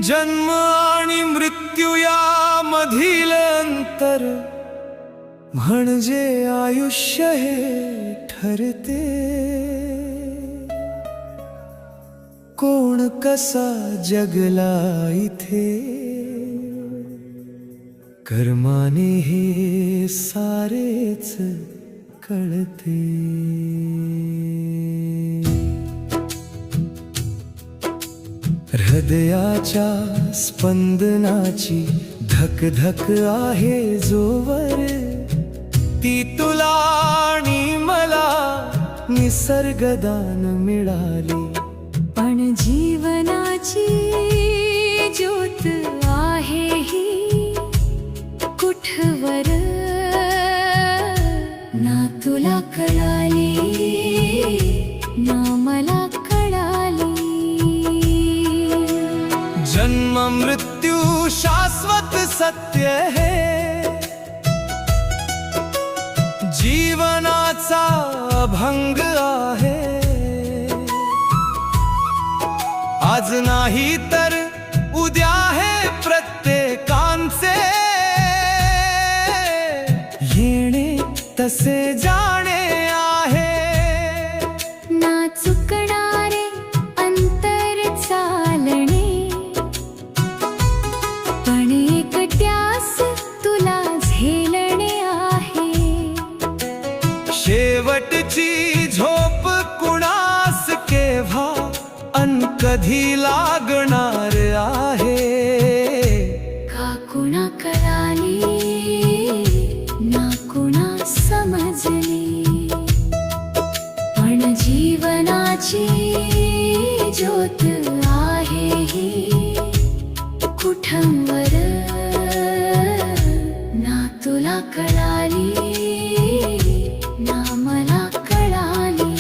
जन्म आणि मृत्यू यामधील अंतर म्हणजे आयुष्य हे ठरते। कोण कसा जगला इथे कर्माने हे सारेच कळते। हृदयाच्या स्पंदनाची धक धक आहे जोवर ती तुला आणि मला निसर्गदान मिळाली। पण जीवनाची ज्योत आहे ही कुठवर ना तुला कळाली ना मला कळाली। जन्म मृत्यू शाश्वत सत्य है, जीवनाचा अभंग आहे। आज नाही तर उद्या हे प्रत्येकांचे येणे तसे जाणे आहे। ना चुकणारे अंतर चालणे पण एकट्यास तुला झेलणे आहे। शेवटची झोप कुणास केव्हा अन कधी लागणार आहे का कुणा कळाली ना कुणा समजली। पण जीवनाची ज्योत आहे ही कुठवर ना तुला कळाली ना मला कळाली।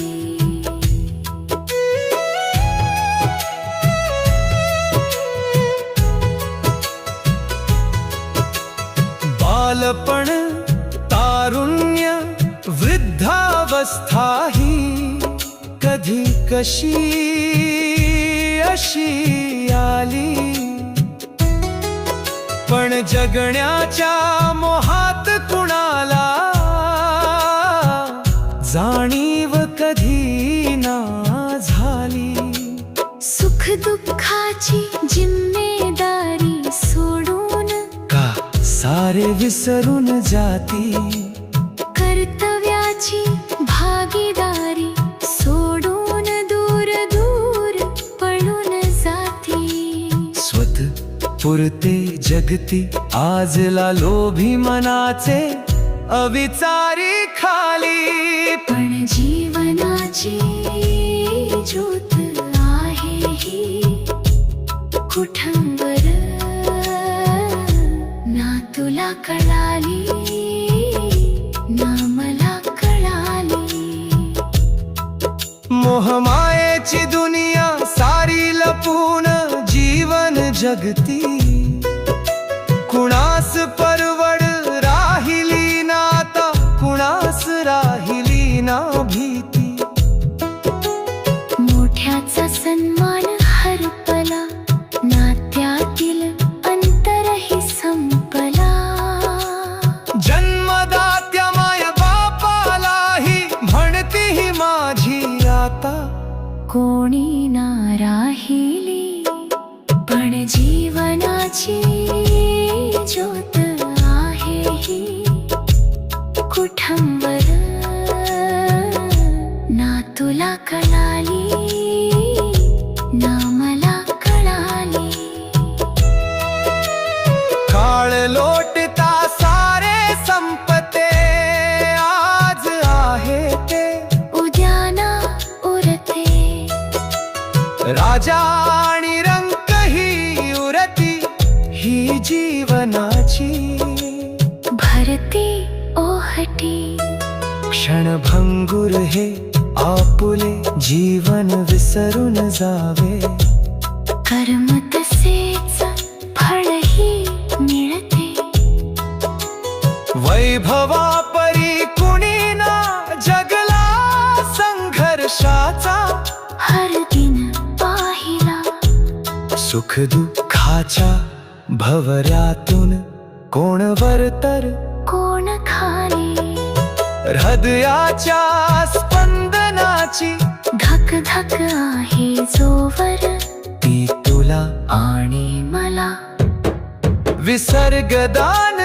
बालपण तारुण्य वृद्धावस्था ही कधी कशी अशी आली। पण जगण्याच्या मोहात कुणाला जाणीव कधी ना झाली। सुख दुःखाची जिम्मेदारी सोडून का सारे विसरून जाती। कर्तव्याची भागीदारी सोडून दूर दूर पळून जाती। स्वत पुरते जगती आजला लोभी मनाचे अविचारी खाली। पण जीवनाची ज्योत आहे ही कुठवर ना तुला कळाली ना मला कळाली। मोहमायेची दुनिया सारी लपून जीवन जगती। कुणास परवड राहिली ना आता कुणास राहिली ना भीती। मोठ्याचा सन्मान हरपला नात्यातील अंतरही संपला। जन्मदात्या माय बापालाही म्हणती ही माझी आता कोणी ना राहिली। पण जीवनाची ज्योत आहे ही कुठवर ना तुला कळाली ना मला कळाली। काळ लोटता सारे संपते आज आहे ते उद्या ना उरते। राजा आणि रंक ही उरती ही जीवनाची भरती ओहटी। क्षणभंगुर हे आपुले जीवन विसरून जावे। कर्म तसेच फळही मिळते। वैभवा परी कुणी ना जगला संघर्षाने सुख दुःखाच्या भवऱ्यातून कोण वर तर कोण खाली हृदयाच्या स्पंदनाची धक धक आहे जोवर ती तुला आणि मला विसर्गदान